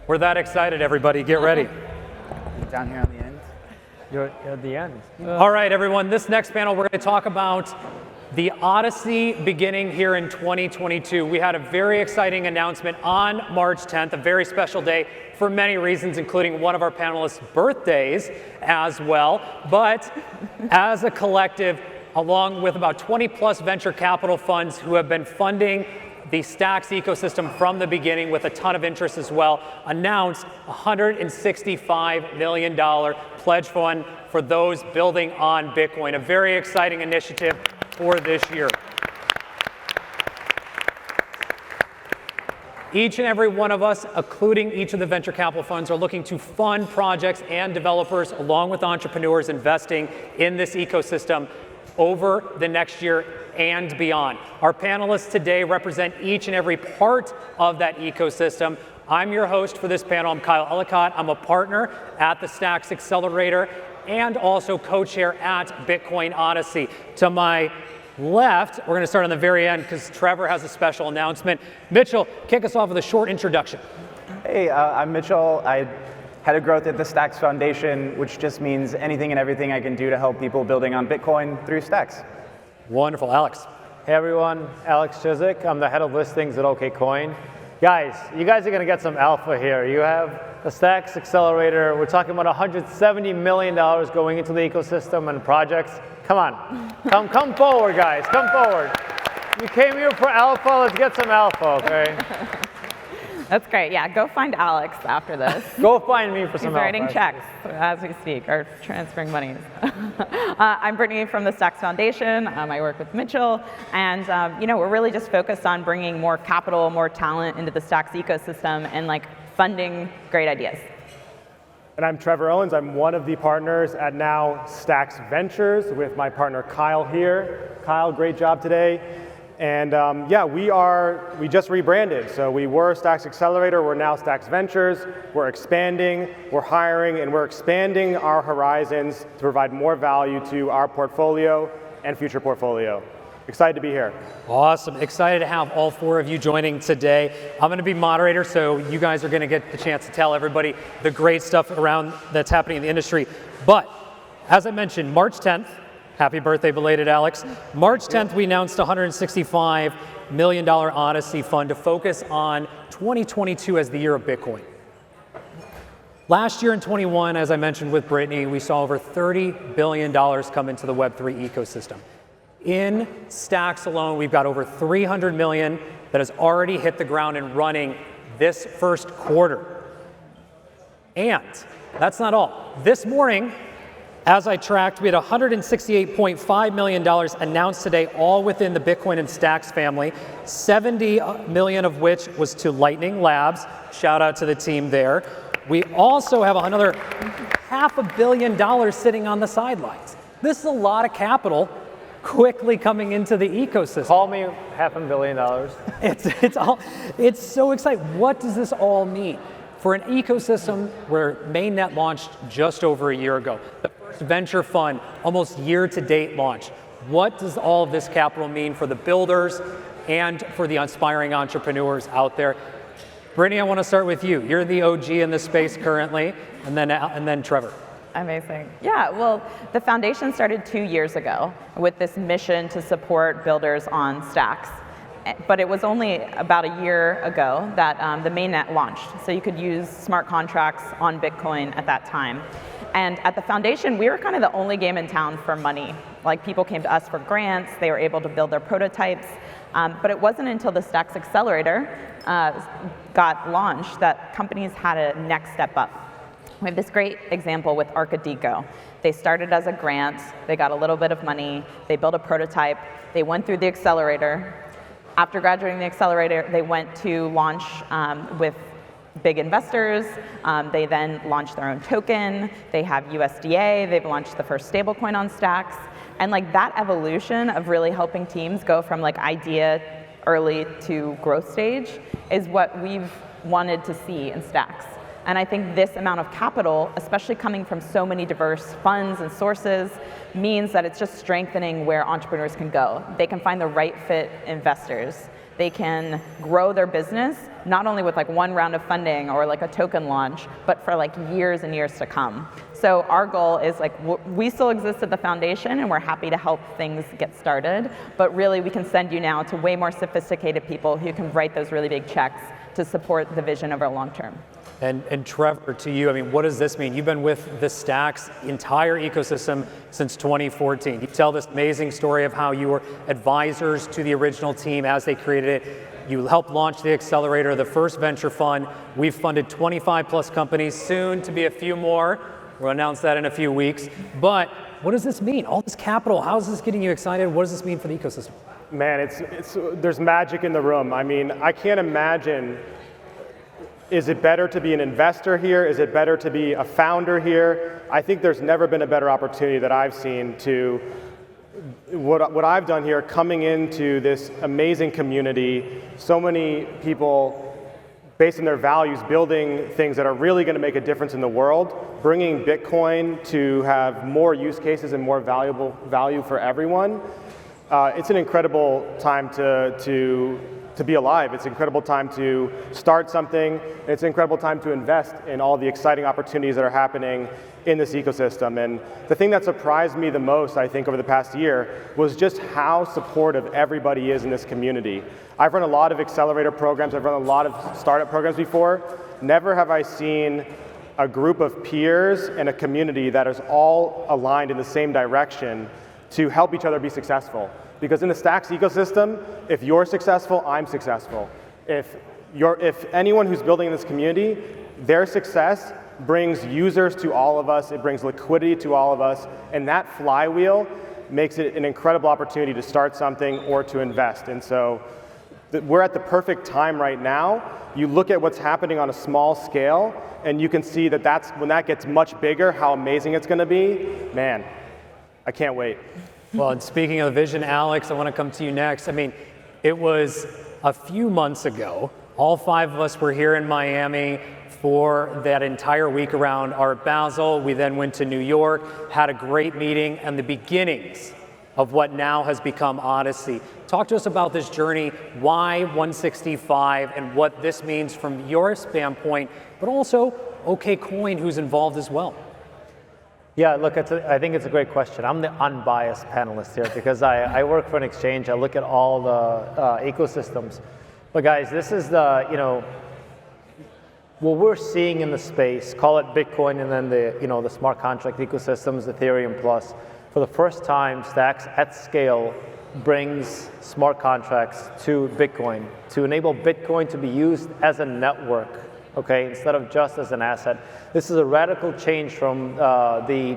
We're that excited, everybody. Get ready. Down here on the end. You're at the end. All right, everyone. This next panel, we're going to talk about the Odyssey beginning here in 2022. We had a very exciting announcement on March 10th, a very special day for many reasons, including one of our panelists' birthdays as well. But as a collective, along with about 20 plus venture capital funds who have been funding the Stacks ecosystem from the beginning with a ton of interest as well, announced a $165 million pledge fund for those building on Bitcoin, a very exciting initiative for this year. Each and every one of us, including each of the venture capital funds, are looking to fund projects and developers along with entrepreneurs investing in this ecosystem over the next year and beyond. Our panelists today represent each and every part of that ecosystem. I'm your host for this panel. I'm Kyle Ellicott. I'm a partner at the Stacks Accelerator and also co-chair at Bitcoin Odyssey. To my left, we're going to start on the very end because Trevor has a special announcement. Mitchell, kick us off with a short introduction. Hey, I'm Mitchell. I head of growth at the Stacks Foundation, which just means anything and everything I can do to help people building on Bitcoin through Stacks. Wonderful. Alex. Hey everyone, Alex Chizhik. I'm the head of listings at OKcoin. Guys, you guys are going to get some alpha here. You have the Stacks Accelerator. We're talking about $170 million going into the ecosystem and projects. Come on, come forward, guys. Come forward. You came here for alpha. Let's get some alpha, okay? That's great. Yeah, go find Alex after this. Go find me for some He's alpha. writing checks as we speak, or transferring monies. I'm Brittany from the Stacks Foundation. I work with Mitchell, and we're really just focused on bringing more capital, more talent into the Stacks ecosystem, and funding great ideas. And I'm Trevor Owens. I'm one of the partners at now Stacks Ventures with my partner Kyle here. Kyle, great job today. And we just rebranded. So we were Stacks Accelerator, we're now Stacks Ventures. We're expanding, we're hiring, and we're expanding our horizons to provide more value to our portfolio and future portfolio. Excited to be here. Awesome. Excited to have all four of you joining today. I'm going to be moderator, so you guys are going to get the chance to tell everybody the great stuff around that's happening in the industry. But as I mentioned, March 10th, happy birthday, belated Alex. March 10th, we announced a $165 million Odyssey fund to focus on 2022 as the year of Bitcoin. Last year in 21, as I mentioned with Brittany, we saw over $30 billion come into the Web3 ecosystem. In Stacks alone, we've got over 300 million that has already hit the ground and running this first quarter. And that's not all. This morning, as I tracked, we had $168.5 million announced today, all within the Bitcoin and Stacks family, 70 million of which was to Lightning Labs. Shout out to the team there. We also have another $500 million sitting on the sidelines. This is a lot of capital quickly coming into the ecosystem. Call me $500 million. It's so exciting. What does this all mean? For an ecosystem where mainnet launched just over a year ago, the first venture fund almost year-to-date launched. What does all of this capital mean for the builders and for the aspiring entrepreneurs out there? Brittany, I want to start with you. You're the OG in this space currently, and then Trevor. Amazing. Yeah, well, the foundation started 2 years ago with this mission to support builders on Stacks. But it was only about a year ago that the mainnet launched. So you could use smart contracts on Bitcoin at that time. And at the foundation, we were kind of the only game in town for money. People came to us for grants, they were able to build their prototypes. But it wasn't until the Stacks Accelerator got launched that companies had a next step up. We have this great example with Arcadeco. They started as a grant, they got a little bit of money, they built a prototype, they went through the accelerator. After graduating the accelerator, they went to launch with big investors. They then launched their own token. They have USDA. They've launched the first stablecoin on Stacks. And that evolution of really helping teams go from idea early to growth stage is what we've wanted to see in Stacks. And I think this amount of capital, especially coming from so many diverse funds and sources, means that it's just strengthening where entrepreneurs can go. They can find the right fit investors. They can grow their business not only with like one round of funding or like a token launch, but for like years and years to come. So our goal is like, we still exist at the foundation and we're happy to help things get started, but really we can send you now to way more sophisticated people who can write those really big checks to support the vision of our long term. And Trevor, to you, I mean, what does this mean? You've been with the Stacks entire ecosystem since 2014. You tell this amazing story of how you were advisors to the original team as they created it. You helped launch the Accelerator, the first venture fund. We've funded 25 plus companies, soon to be a few more. We'll announce that in a few weeks. But what does this mean? All this capital, how is this getting you excited? What does this mean for the ecosystem? Man, there's magic in the room. I mean, I can't imagine. Is it better to be an investor here? Is it better to be a founder here? I think there's never been a better opportunity that I've seen to, what I've done here, coming into this amazing community, so many people based on their values, building things that are really going to make a difference in the world, bringing Bitcoin to have more use cases and more value for everyone. It's an incredible time to be alive. It's an incredible time to start something. It's an incredible time to invest in all the exciting opportunities that are happening in this ecosystem. And the thing that surprised me the most, I think, over the past year was just how supportive everybody is in this community. I've run a lot of accelerator programs. I've run a lot of startup programs before. Never have I seen a group of peers and a community that is all aligned in the same direction to help each other be successful. Because in the Stacks ecosystem, if you're successful, I'm successful. If anyone who's building in this community, their success brings users to all of us, it brings liquidity to all of us, and that flywheel makes it an incredible opportunity to start something or to invest. And so we're at the perfect time right now. You look at what's happening on a small scale, and you can see that when that gets much bigger, how amazing it's going to be. Man, I can't wait. Well, and speaking of vision, Alex, I want to come to you next. I mean, it was a few months ago, all five of us were here in Miami for that entire week around Art Basel. We then went to New York, had a great meeting, and the beginnings of what now has become Odyssey. Talk to us about this journey, why 165, and what this means from your standpoint, but also OKcoin, who's involved as well. Yeah, look, I think it's a great question. I'm the unbiased panelist here because I work for an exchange. I look at all the ecosystems. But guys, this is what we're seeing in the space, call it Bitcoin and then the smart contract ecosystems, Ethereum Plus. For the first time, Stacks at scale brings smart contracts to Bitcoin to enable Bitcoin to be used as a network. Okay, instead of just as an asset. This is a radical change from the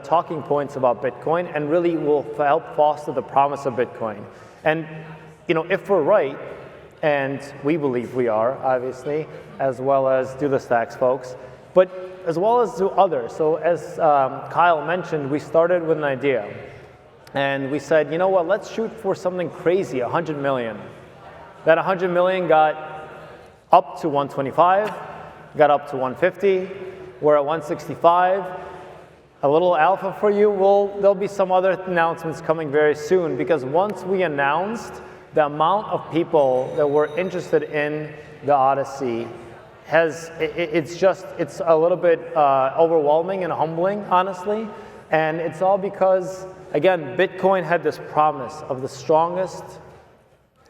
talking points about Bitcoin, and really will help foster the promise of Bitcoin. And if we're right, and we believe we are, obviously, as well as do the Stacks folks, but as well as do others. So as Kyle mentioned, we started with an idea, and we said, you know what? Let's shoot for something crazy, 100 million. That 100 million got up to 125, got up to 150, we're at 165. A little alpha for you, there'll be some other announcements coming very soon, because once we announced the amount of people that were interested in the Odyssey, it's a little bit overwhelming and humbling, honestly. And it's all because, again, Bitcoin had this promise of the strongest,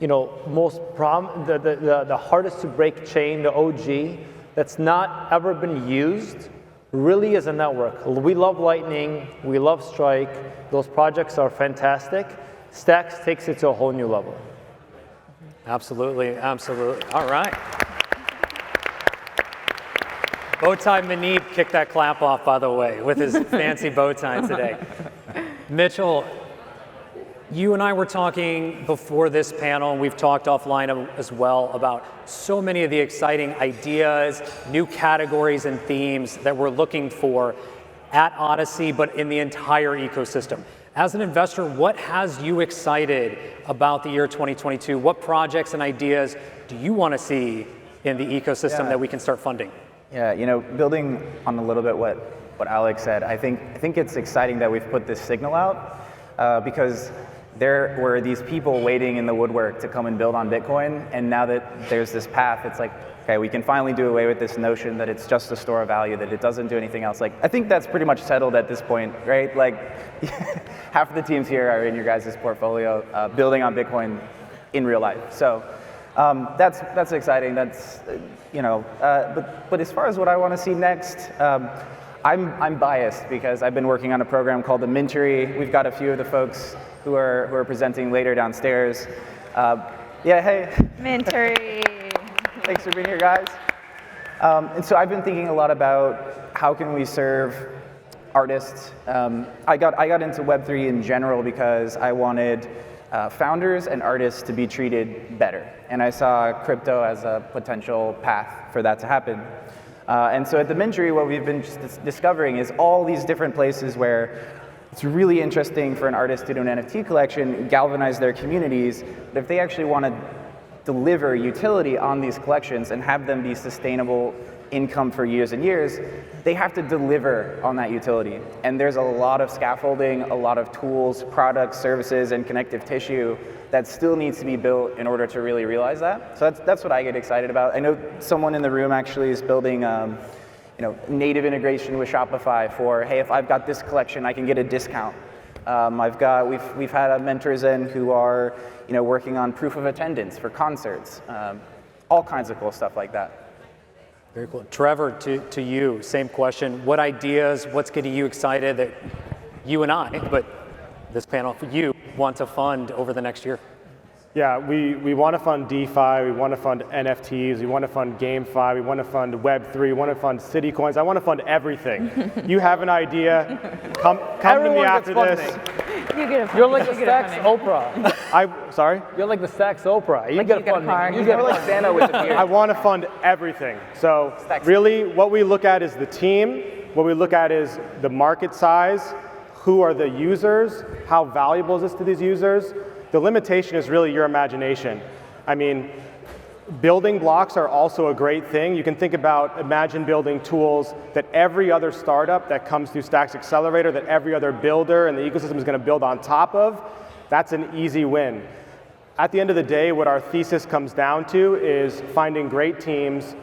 the hardest to break chain, the OG, that's not ever been used, really as a network. We love Lightning, we love Strike, those projects are fantastic. Stacks takes it to a whole new level. Absolutely, absolutely. All right. Bowtie Manip kicked that clap off, by the way, with his fancy bow tie today. Mitchell, you and I were talking before this panel, and we've talked offline as well about so many of the exciting ideas, new categories and themes that we're looking for at Odyssey, but in the entire ecosystem. As an investor, what has you excited about the year 2022? What projects and ideas do you want to see in the ecosystem that we can start funding? Yeah, building on a little bit what Alex said, I think it's exciting that we've put this signal out because there were these people waiting in the woodwork to come and build on Bitcoin, and now that there's this path, it's like, okay, we can finally do away with this notion that it's just a store of value, that it doesn't do anything else. Like, I think that's pretty much settled at this point, right? Like, half of the teams here are in your guys' portfolio, building on Bitcoin in real life. So that's exciting. That's, but as far as what I want to see next, I'm biased because I've been working on a program called the Mintery. We've got a few of the folks who are presenting later downstairs. Yeah, hey. Mintery. Thanks for being here, guys. And so I've been thinking a lot about how can we serve artists. I got into Web3 in general because I wanted founders and artists to be treated better. And I saw crypto as a potential path for that to happen. And so at the Mintery, what we've been just discovering is all these different places where it's really interesting for an artist to do an NFT collection, galvanize their communities, but if they actually want to deliver utility on these collections and have them be sustainable income for years and years, they have to deliver on that utility. And there's a lot of scaffolding, a lot of tools, products, services, and connective tissue that still needs to be built in order to really realize that. So that's what I get excited about. I know someone in the room actually is building native integration with Shopify for, hey, if I've got this collection, I can get a discount. We've had mentors in who are working on proof of attendance for concerts, all kinds of cool stuff like that. Very cool. Trevor, to you, same question. What ideas, what's getting you excited that you and I, but this panel for you, want to fund over the next year? Yeah, we want to fund DeFi, we want to fund NFTs, we want to fund GameFi, we want to fund Web3, we want to fund city coins. I want to fund everything. You have an idea, come to me after this. You're like the Stacks Oprah. Sorry? You're like the Stacks Oprah. You Like get you get a funding. car. You get like Santa with the beard. I want to fund everything. So really what we look at is the team, what we look at is the market size, who are the users, how valuable is this to these users. The limitation is really your imagination. I mean, building blocks are also a great thing. You can think about, imagine building tools that every other startup that comes through Stacks Accelerator, that every other builder in the ecosystem is going to build on top of. That's an easy win. At the end of the day, what our thesis comes down to is finding great teams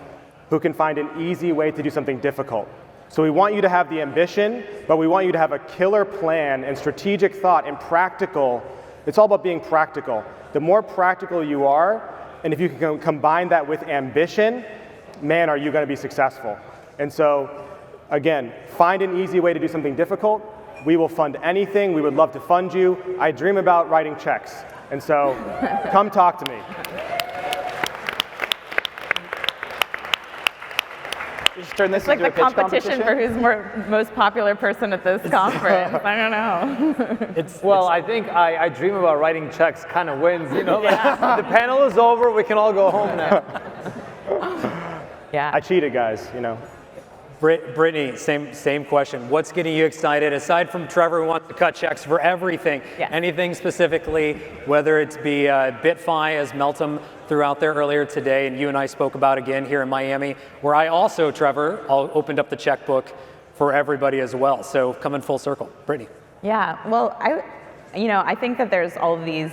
who can find an easy way to do something difficult. So we want you to have the ambition, but we want you to have a killer plan and strategic thought and practical. It's all about being practical. The more practical you are, and if you can combine that with ambition, man, are you going to be successful. And so, again, find an easy way to do something difficult. We will fund anything. We would love to fund you. I dream about writing checks. And so, come talk to me. Just turn this It's like into the a pitch competition for who's most popular person at this conference. I don't know. I think I dream about writing checks kind of wins, The panel is over, we can all go home now. Yeah. I cheated, guys, Brittany, same question. What's getting you excited, aside from Trevor who wants to cut checks for everything? Yes. Anything specifically, whether it's be BitFi, as Meltem threw out there earlier today, and you and I spoke about again here in Miami, where I also, Trevor, opened up the checkbook for everybody as well. So coming full circle. Brittany. Yeah, well, I think that there's all of these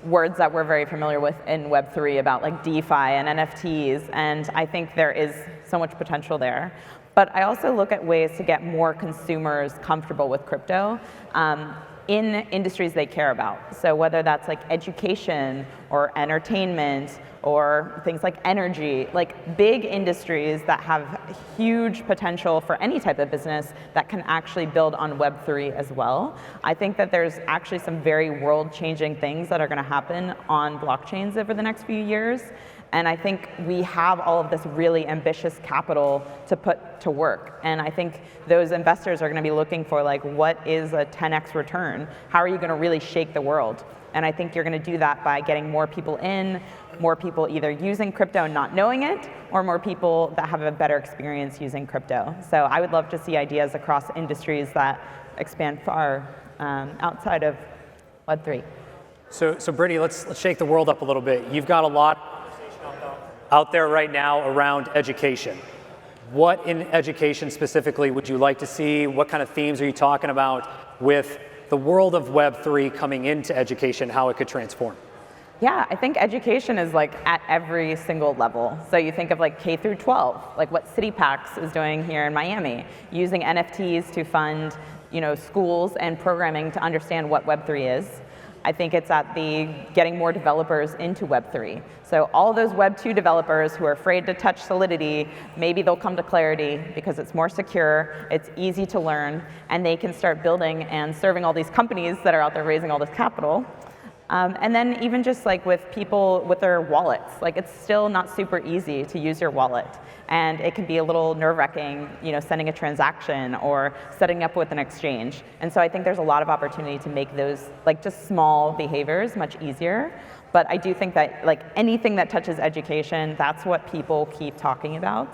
words that we're very familiar with in Web3 about like DeFi and NFTs, and I think there is so much potential there. But I also look at ways to get more consumers comfortable with crypto in industries they care about. So whether that's like education or entertainment or things like energy, like big industries that have huge potential for any type of business that can actually build on Web3 as well. I think that there's actually some very world-changing things that are going to happen on blockchains over the next few years. And I think we have all of this really ambitious capital to put to work. And I think those investors are going to be looking for like, what is a 10x return? How are you going to really shake the world? And I think you're going to do that by getting more people in, more people either using crypto and not knowing it, or more people that have a better experience using crypto. So I would love to see ideas across industries that expand far outside of Web3. So Brittany, let's shake the world up a little bit. You've got a lot out there right now around education. What in education specifically would you like to see? What kind of themes are you talking about with the world of Web3 coming into education, how it could transform? Yeah, I think education is like at every single level. So you think of like K through 12, like what CityPax is doing here in Miami, using NFTs to fund, schools and programming to understand what Web3 is. I think it's at the getting more developers into Web3. So all those Web2 developers who are afraid to touch Solidity, maybe they'll come to Clarity because it's more secure, it's easy to learn, and they can start building and serving all these companies that are out there raising all this capital. And then even just like with people with their wallets, like it's still not super easy to use your wallet. And it can be a little nerve-wracking, sending a transaction or setting up with an exchange. And so I think there's a lot of opportunity to make those like just small behaviors much easier. But I do think that like anything that touches education, that's what people keep talking about.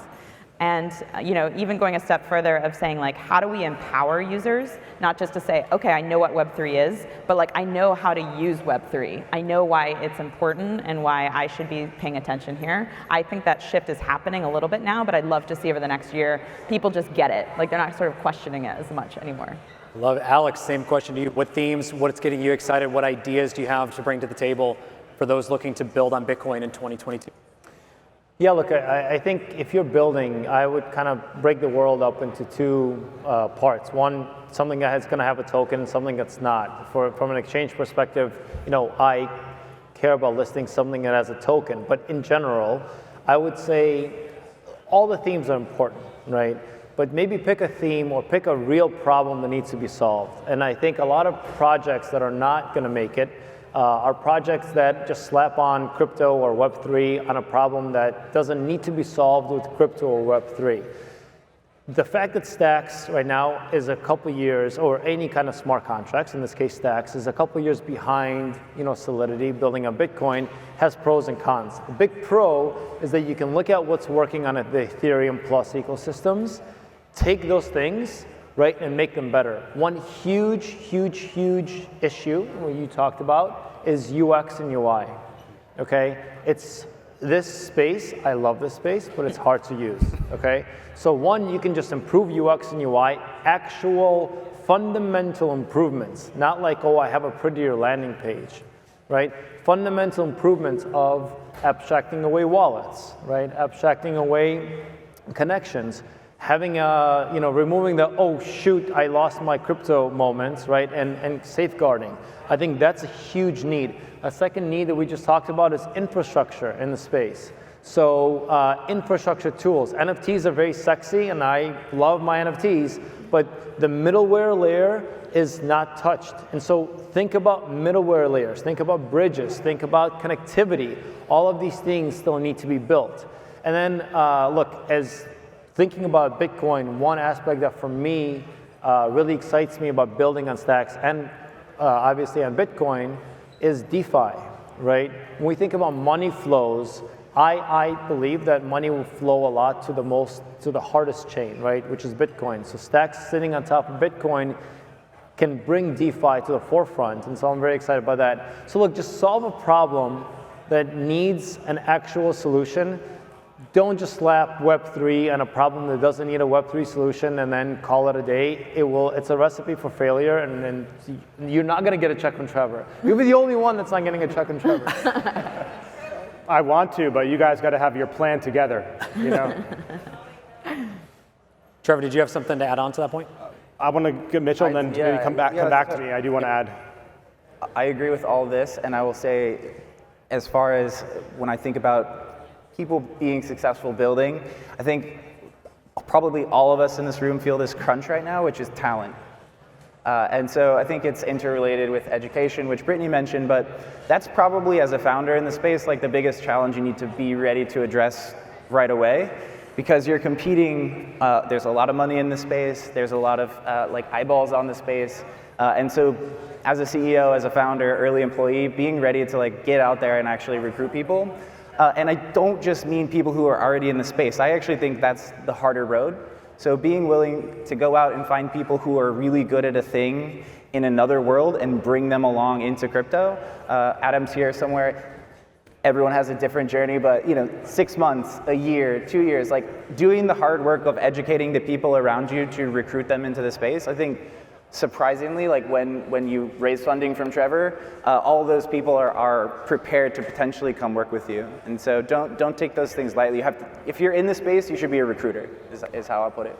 And even going a step further of saying like, how do we empower users? Not just to say, okay, I know what Web3 is, but like I know how to use Web3. I know why it's important and why I should be paying attention here. I think that shift is happening a little bit now, but I'd love to see over the next year, people just get it. Like they're not sort of questioning it as much anymore. Love it. Alex, same question to you. What themes, what's getting you excited? What ideas do you have to bring to the table for those looking to build on Bitcoin in 2022? Yeah, look, I think if you're building, I would kind of break the world up into two parts. One, something that's going to have a token, something that's not. From an exchange perspective, I care about listing something that has a token. But in general, I would say all the themes are important, right? But maybe pick a theme or pick a real problem that needs to be solved. And I think a lot of projects that are not going to make it are projects that just slap on crypto or Web3 on a problem that doesn't need to be solved with crypto or Web3. The fact that Stacks right now is a couple years, or any kind of smart contracts, in this case Stacks, is a couple years behind Solidity, building on Bitcoin, has pros and cons. The big pro is that you can look at what's working on the Ethereum Plus ecosystems, take those things, right, and make them better. One huge issue what you talked about is UX and UI, okay? It's this space, I love this space, but it's hard to use, okay? So one, you can just improve UX and UI, actual fundamental improvements, not like, oh, I have a prettier landing page, right? Fundamental improvements of abstracting away wallets, right? Abstracting away connections, having removing the, oh shoot, I lost my crypto moments, right? And safeguarding. I think that's a huge need. A second need that we just talked about is infrastructure in the space. So infrastructure tools. NFTs are very sexy and I love my NFTs, but the middleware layer is not touched. And so think about middleware layers, think about bridges, think about connectivity. All of these things still need to be built. And then look, as thinking about Bitcoin, one aspect that for me really excites me about building on Stacks and obviously on Bitcoin is DeFi, right? When we think about money flows, I believe that money will flow a lot to the hardest chain, right? Which is Bitcoin. So Stacks sitting on top of Bitcoin can bring DeFi to the forefront. And so I'm very excited about that. So look, just solve a problem that needs an actual solution. Don't just slap Web3 on a problem that doesn't need a Web3 solution and then call it a day. It's a recipe for failure, and you're not going to get a check from Trevor. You'll be the only one that's not getting a check from Trevor. I want to, but you guys got to have your plan together, Trevor, did you have something to add on to that point? I want to get Mitchell and then maybe come back to me. I do want to add. I agree with all this, and I will say, as far as when I think about people being successful building, I think probably all of us in this room feel this crunch right now, which is talent. And so I think it's interrelated with education, which Brittany mentioned, but that's probably, as a founder in the space, like the biggest challenge you need to be ready to address right away, because you're competing, there's a lot of money in the space, there's a lot of eyeballs on the space, and so as a CEO, as a founder, early employee, being ready to get out there and actually recruit people. And I don't just mean people who are already in the space. I actually think that's the harder road. So being willing to go out and find people who are really good at a thing in another world and bring them along into crypto. Adam's here somewhere. Everyone has a different journey, but 6 months, a year, 2 years, doing the hard work of educating the people around you to recruit them into the space. I think surprisingly, like when you raise funding from Trevor, all of those people are prepared to potentially come work with you. And so don't take those things lightly. You have to, if you're in the space, you should be a recruiter, is how I'll put it.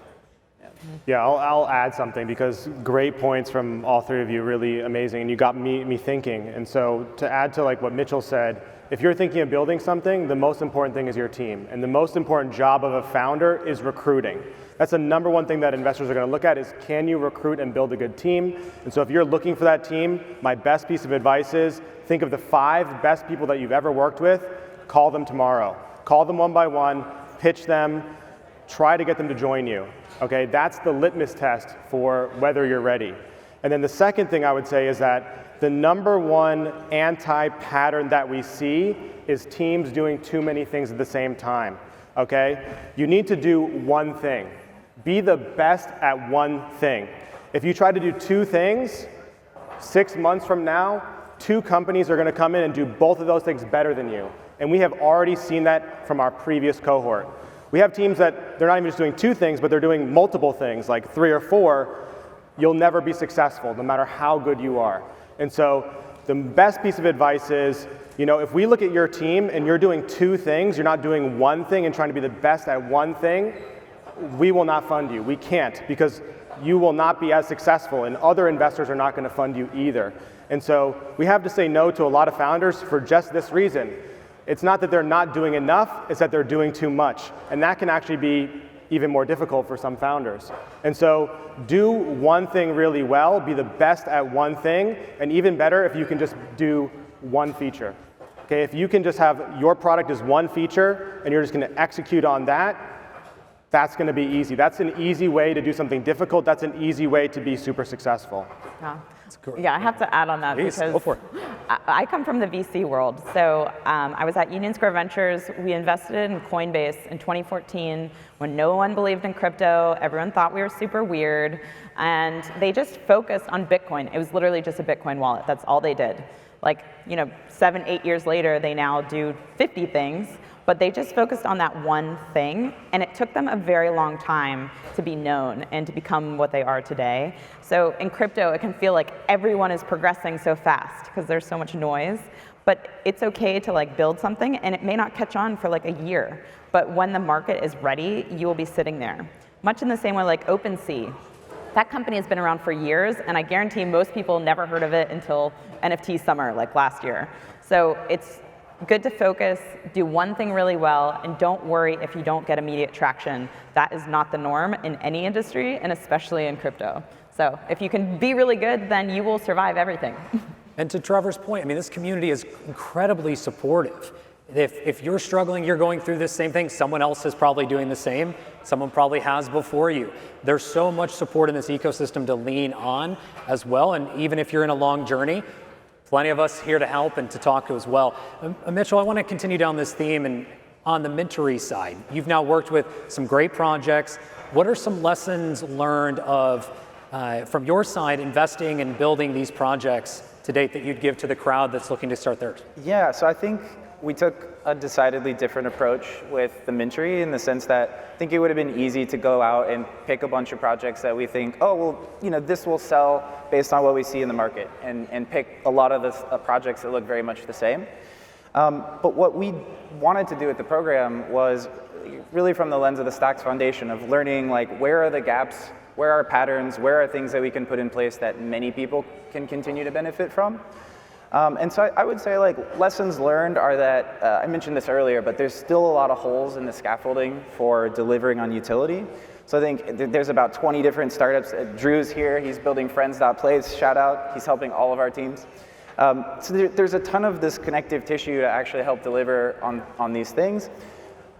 Yeah, I'll add something because great points from all three of you, really amazing, and you got me thinking. And so to add to like what Mitchell said, if you're thinking of building something, the most important thing is your team. And the most important job of a founder is recruiting. That's the number one thing that investors are going to look at is, can you recruit and build a good team? And so if you're looking for that team, my best piece of advice is think of the 5 best people that you've ever worked with, call them tomorrow. Call them one by one, pitch them, try to get them to join you. Okay, that's the litmus test for whether you're ready. And then the second thing I would say is that the number one anti-pattern that we see is teams doing too many things at the same time. Okay, you need to do one thing. Be the best at one thing. If you try to do 2 things, 6 months from now, 2 companies are going to come in and do both of those things better than you. And we have already seen that from our previous cohort. We have teams that they're not even just doing 2 things, but they're doing multiple things, like 3 or 4. You'll never be successful, no matter how good you are. And so the best piece of advice is, you know, if we look at your team and you're doing 2 things, you're not doing one thing and trying to be the best at one thing, we will not fund you. We can't, because you will not be as successful, and other investors are not going to fund you either. And so we have to say no to a lot of founders for just this reason. It's not that they're not doing enough, it's that they're doing too much. And that can actually be even more difficult for some founders. And so do one thing really well, be the best at one thing, and even better if you can just do one feature. Okay, if you can just have your product as one feature and you're just going to execute on that, that's going to be easy. That's an easy way to do something difficult. That's an easy way to be super successful. Yeah, I have to add on that because go for it. I come from the VC world. So I was at Union Square Ventures. We invested in Coinbase in 2014 when no one believed in crypto. Everyone thought we were super weird. And they just focused on Bitcoin. It was literally just a Bitcoin wallet. That's all they did. Like, you know, 7, 8 years later, they now do 50 things. But they just focused on that one thing, and it took them a very long time to be known and to become what they are today. So in crypto, it can feel like everyone is progressing so fast because there's so much noise, but it's okay to like build something, and it may not catch on for like a year, but when the market is ready, you will be sitting there. Much in the same way like OpenSea. That company has been around for years, and I guarantee most people never heard of it until NFT summer, like last year. So it's good to focus, do one thing really well, and don't worry if you don't get immediate traction. That is not the norm in any industry, and especially in crypto. So if you can be really good, then you will survive everything. And to Trevor's point, I mean, this community is incredibly supportive. If you're struggling, you're going through this same thing, someone else is probably doing the same. Someone probably has before you. There's so much support in this ecosystem to lean on as well, and even if you're in a long journey, plenty of us here to help and to talk to as well. Mitchell, I want to continue down this theme, and on the Mintery side, you've now worked with some great projects. What are some lessons learned from your side investing and building these projects to date that you'd give to the crowd that's looking to start theirs? Yeah, so I think we took a decidedly different approach with the Mintery in the sense that I think it would have been easy to go out and pick a bunch of projects that we think, oh, well, you know, this will sell based on what we see in the market, and pick a lot of the projects that look very much the same. But what we wanted to do with the program was really from the lens of the Stacks Foundation of learning, like, where are the gaps, where are patterns, where are things that we can put in place that many people can continue to benefit from. And so I would say, like, lessons learned are that, I mentioned this earlier, but there's still a lot of holes in the scaffolding for delivering on utility. So I think there's about 20 different startups. Drew's here, he's building Friends.Plays, shout out, he's helping all of our teams. So there's a ton of this connective tissue to actually help deliver on these things.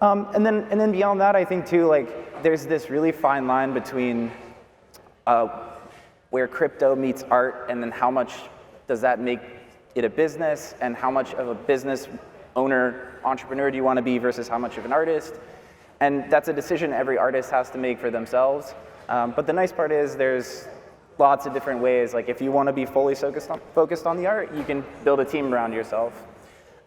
And then beyond that, I think too, like, there's this really fine line between where crypto meets art, and then how much does that make it a business, and how much of a business owner, entrepreneur do you want to be versus how much of an artist. And that's a decision every artist has to make for themselves. But the nice part is there's lots of different ways. Like, if you want to be fully focused on the art, you can build a team around yourself.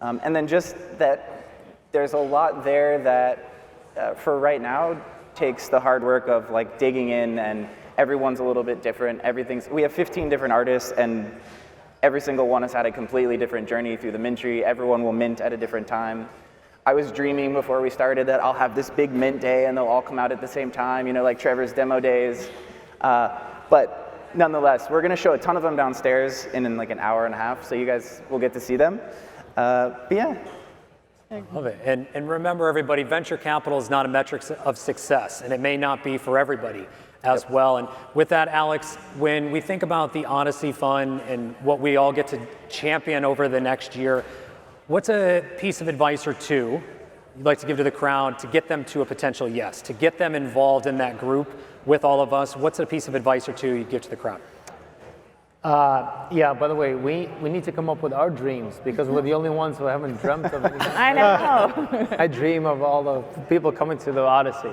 And then just that there's a lot there that for right now takes the hard work of like digging in and everyone's a little bit different. We have 15 different artists, and every single one has had a completely different journey through the Mintery. Everyone will mint at a different time. I was dreaming before we started that I'll have this big mint day and they'll all come out at the same time, like Trevor's demo days. But nonetheless, we're going to show a ton of them downstairs in like an hour and a half, so you guys will get to see them. But yeah. I love it. And remember, everybody, venture capital is not a metric of success, and it may not be for everybody as well. And with that, Alex, when we think about the Odyssey Fund and what we all get to champion over the next year, what's a piece of advice or two you'd like to give to the crowd to get them to a potential yes, to get them involved in that group with all of us? What's a piece of advice or two you'd give to the crowd? Yeah, by the way, we need to come up with our dreams because we're the only ones who haven't dreamt of anything. I know. I dream of all the people coming to the Odyssey.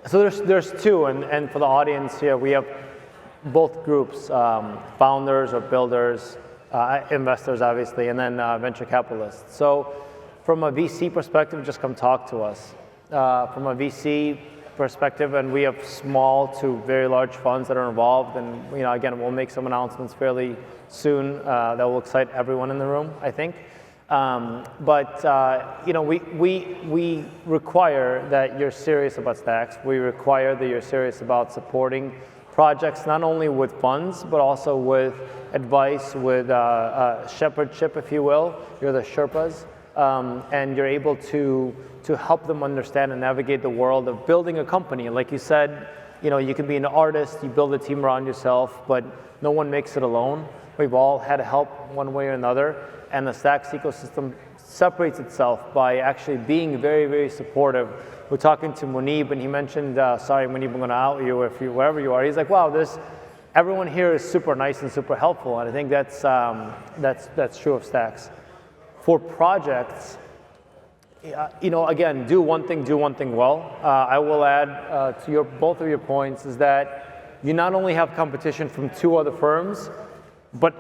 So there's two, and for the audience here, we have both groups, founders or builders, investors obviously, and then venture capitalists. So from a VC perspective, just come talk to us. From a VC perspective, and we have small to very large funds that are involved, and again, we'll make some announcements fairly soon that will excite everyone in the room, I think. We require that you're serious about Stacks. We require that you're serious about supporting projects, not only with funds, but also with advice, with shepherdship, if you will. You're the Sherpas, and you're able to help them understand and navigate the world of building a company. Like you said, you can be an artist, you build a team around yourself, but no one makes it alone. We've all had help one way or another, and the Stacks ecosystem separates itself by actually being very, very supportive. We're talking to Munib, and he mentioned, sorry, Munib, I'm going to out you wherever you are. He's like, wow, everyone here is super nice and super helpful, and I think that's true of Stacks. For projects, again, do one thing well. I will add to both of your points is that you not only have competition from 2 other firms, but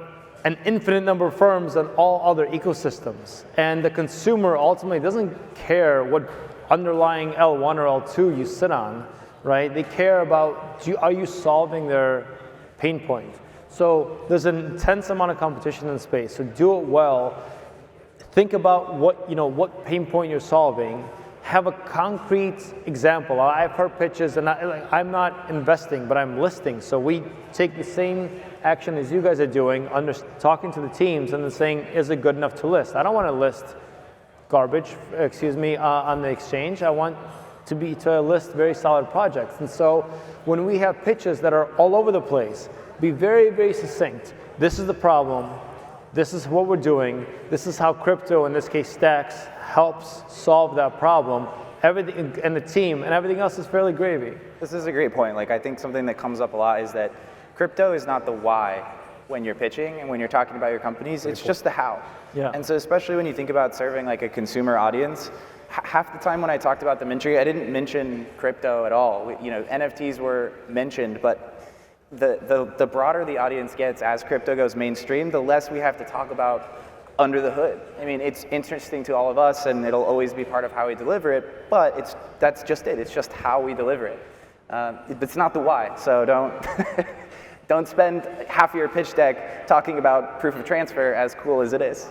an infinite number of firms on all other ecosystems. And the consumer ultimately doesn't care what underlying L1 or L2 you sit on, right? They care about, are you solving their pain point? So there's an intense amount of competition in the space, so do it well. Think about what pain point you're solving. Have a concrete example. I've heard pitches, and I'm not investing, but I'm listing. So we take the same action as you guys are doing, talking to the teams and then saying, is it good enough to list? I don't want to list garbage, on the exchange. I want to list very solid projects. And so when we have pitches that are all over the place, be very, very succinct. This is the problem. This is what we're doing. This is how crypto, in this case Stacks, helps solve that problem. Everything, and the team, and everything else is fairly gravy. This is a great point. I think something that comes up a lot is that crypto is not the why when you're pitching and when you're talking about your companies. It's just the how. Yeah. And so especially when you think about serving a consumer audience, half the time when I talked about the Mintery, I didn't mention crypto at all. NFTs were mentioned, but the broader the audience gets as crypto goes mainstream, the less we have to talk about under the hood. It's interesting to all of us, and it'll always be part of how we deliver it, but that's just it. It's just how we deliver it. It's not the why, so don't spend half your pitch deck talking about proof of transfer, as cool as it is.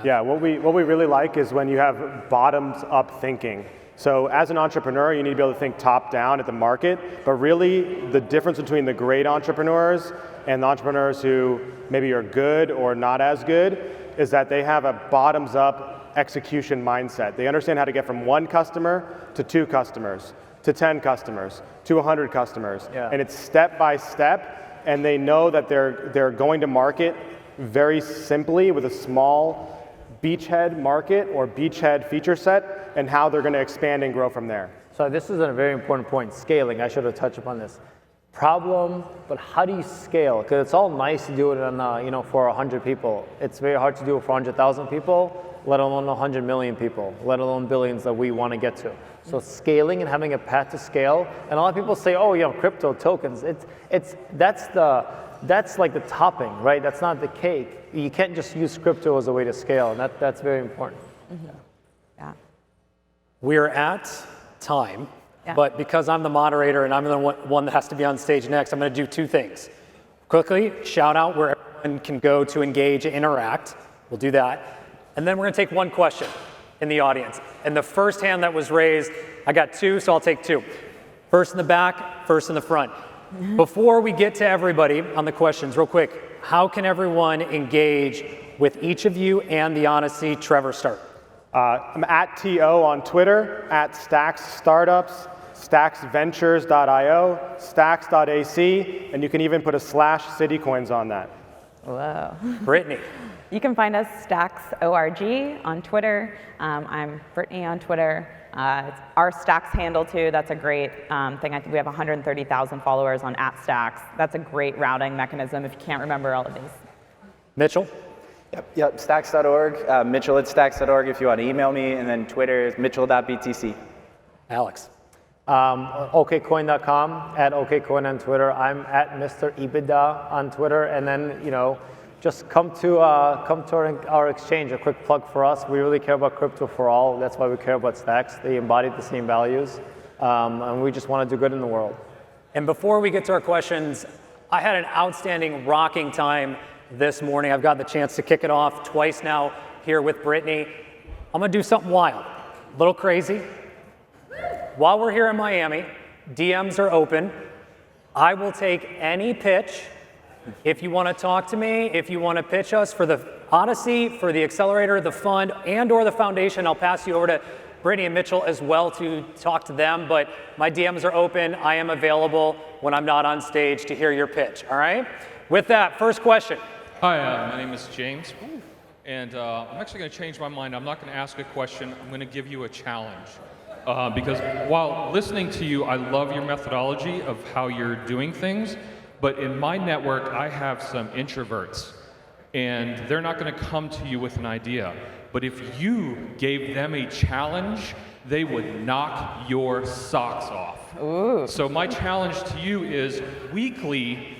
Yeah, what we really like is when you have bottoms-up thinking. So as an entrepreneur, you need to be able to think top-down at the market, but really the difference between the great entrepreneurs and the entrepreneurs who maybe are good or not as good is that they have a bottoms-up execution mindset. They understand how to get from 1 customer to 2 customers, to 10 customers, to 100 customers. Yeah. And it's step by step, and they know that they're going to market very simply with a small beachhead market or beachhead feature set, and how they're going to expand and grow from there. So this is a very important point, scaling. I should have touched upon this. Problem, but how do you scale? Because it's all nice to do it on, for 100 people. It's very hard to do it for 100,000 people, let alone 100 million people, let alone billions that we want to get to. So scaling and having a path to scale. And a lot of people say, oh, crypto tokens. That's like the topping, right? That's not the cake. You can't just use crypto as a way to scale, and that's very important. Mm-hmm. Yeah. We're at time. Yeah. But because I'm the moderator and I'm the one that has to be on stage next, I'm going to do two things. Quickly, shout out where everyone can go to engage and interact. We'll do that. And then we're going to take one question in the audience. And the first hand that was raised, I got two, so I'll take two. First in the back, first in the front. Before we get to everybody on the questions, real quick, how can everyone engage with each of you and the Odyssey? Trevor, start. I'm at TO on Twitter, at Stacks Startups, stacksventures.io, stacks.ac, and you can even put a /citycoins on that. Whoa. Brittany. You can find us StacksORG on Twitter. I'm Brittany on Twitter. It's our Stacks handle too. That's a great thing. I think we have 130,000 followers on @Stacks. That's a great routing mechanism if you can't remember all of these. Mitchell. Yep, stacks.org, Mitchell at stacks.org if you want to email me, and then Twitter is mitchell.btc. Alex. OKcoin.com, at OKcoin on Twitter. I'm at Mr. EBITDA on Twitter, and then just come to our exchange. A quick plug for us. We really care about crypto for all. That's why we care about Stacks. They embody the same values, and we just want to do good in the world. And before we get to our questions, I had an outstanding rocking time this morning. I've got the chance to kick it off twice now here with Brittany. I'm going to do something wild, a little crazy. While we're here in Miami, DMs are open. I will take any pitch. If you want to talk to me, if you want to pitch us for the Odyssey, for the Accelerator, the fund, and or the foundation, I'll pass you over to Brittany and Mitchell as well to talk to them. But my DMs are open. I am available when I'm not on stage to hear your pitch, all right? With that, first question. Hi, my name is James, and I'm actually going to change my mind. I'm not going to ask a question. I'm going to give you a challenge. Because while listening to you, I love your methodology of how you're doing things, but in my network, I have some introverts, and they're not going to come to you with an idea. But if you gave them a challenge, they would knock your socks off. Ooh. So my challenge to you is weekly,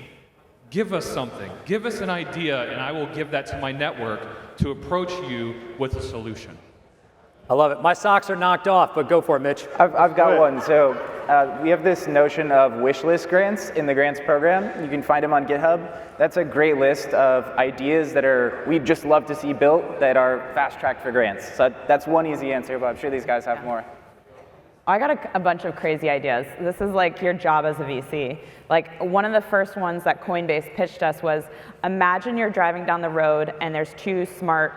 give us something. Give us an idea, and I will give that to my network to approach you with a solution. I love it. My socks are knocked off, but go for it, Mitch. I've got one. So we have this notion of wish list grants in the grants program. You can find them on GitHub. That's a great list of ideas that we'd just love to see built that are fast tracked for grants. So that's one easy answer, but I'm sure these guys have more. I got a bunch of crazy ideas. This is like your job as a VC. Like one of the first ones that Coinbase pitched us was, imagine you're driving down the road and there's two smart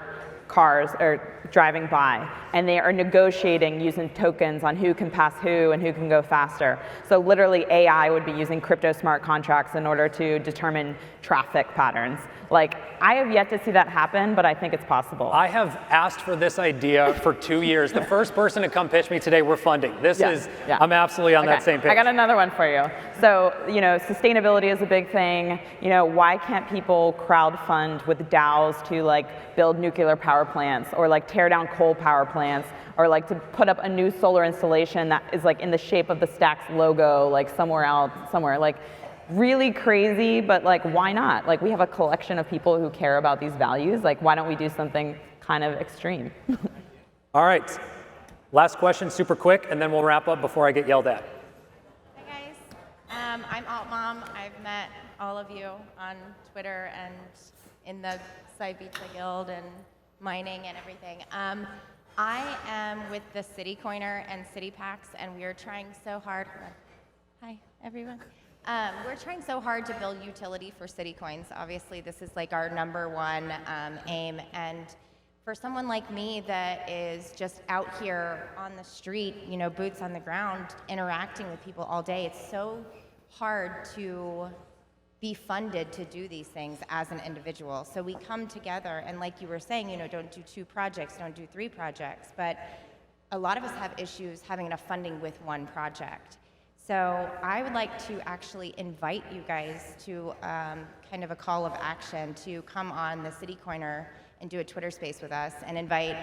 cars are driving by, and they are negotiating using tokens on who can pass who and who can go faster. So literally AI would be using crypto smart contracts in order to determine traffic patterns. Like, I have yet to see that happen, but I think it's possible. I have asked for this idea for 2 years. The first person to come pitch me today, we're funding. I'm absolutely on that same page. I got another one for you. So, sustainability is a big thing. Why can't people crowdfund with DAOs to like build nuclear power plants, or like tear down coal power plants, or like to put up a new solar installation that is like in the shape of the Stacks logo, like somewhere. Like, really crazy, but like, why not? Like, we have a collection of people who care about these values. Like, why don't we do something kind of extreme? All right. Last question, super quick, and then we'll wrap up before I get yelled at. Hi guys, I'm AltMom. I've met all of you on Twitter and in the Cybeatza Guild and mining and everything. I am with the CityCoiner and CityPax, and we are trying so hard. Hi, everyone. We're trying so hard to build utility for CityCoins. Obviously, this is like our #1 aim. And for someone like me that is just out here on the street, boots on the ground, interacting with people all day, it's so hard to be funded to do these things as an individual. So we come together, and like you were saying, don't do 2 projects, don't do 3 projects, but a lot of us have issues having enough funding with one project. So I would like to actually invite you guys to kind of a call of action to come on the CityCoiner and do a Twitter space with us, and invite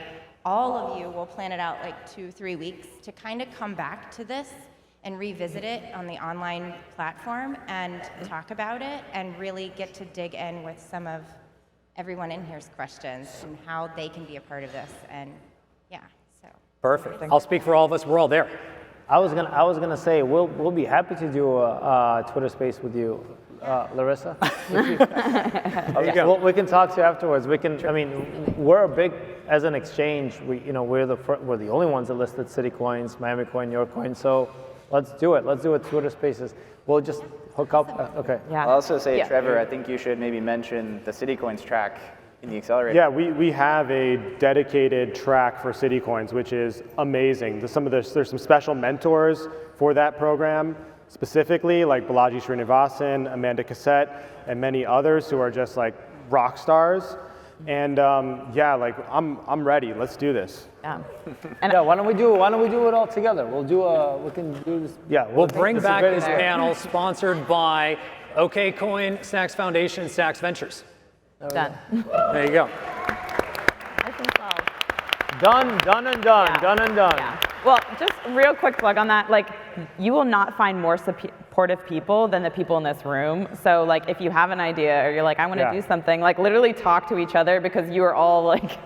all of you, we'll plan it out like 2-3 weeks, to kind of come back to this and revisit it on the online platform and talk about it, and really get to dig in with some of everyone in here's questions and how they can be a part of this. And yeah, so. Perfect. I'll speak for all of us. We're all there. I was gonna say we'll be happy to do a Twitter space with you, Larissa. We can talk to you afterwards. We can. I mean, we're a big as an exchange. We're the only ones that listed City Coins, Miami Coin, New York Coin. So let's do it. Let's do a Twitter Spaces. We'll just hook up. Okay. Yeah. I'll also say, Yeah. Trevor, I think you should maybe mention the City Coins track in the Accelerator. Yeah, we have a dedicated track for City Coins, which is amazing. There's some special mentors for that program, specifically like Balaji Srinivasan, Amanda Cassette, and many others who are just like rock stars. And like I'm ready. Let's do this. Yeah. Yeah, why don't we do it all together? We can do this. Yeah, We'll bring back this panel sponsored by OKcoin, Stacks Foundation, and Stacks Ventures. Done. There you go. Done and done. Yeah. Done and done. Yeah. Well, just real quick plug on that. Like, you will not find more supportive people than the people in this room. So, like, if you have an idea or you're like, I want to do something, like, literally talk to each other because you are all like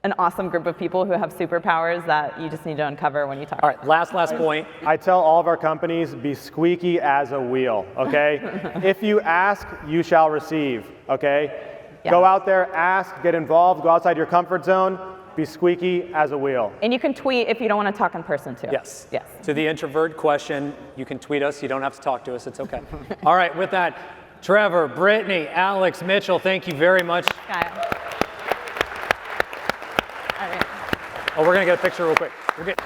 an awesome group of people who have superpowers that you just need to uncover when you talk. All right, last point. I tell all of our companies, be squeaky as a wheel, okay? If you ask, you shall receive, okay? Yeah. Go out there, ask, get involved, go outside your comfort zone, be squeaky as a wheel. And you can tweet if you don't want to talk in person too. Yes. Yes. To the introvert question, you can tweet us. You don't have to talk to us. It's okay. All right, with that, Trevor, Brittany, Alex, Mitchell, thank you very much. Kyle. All right. Oh, we're going to get a picture real quick. We're good.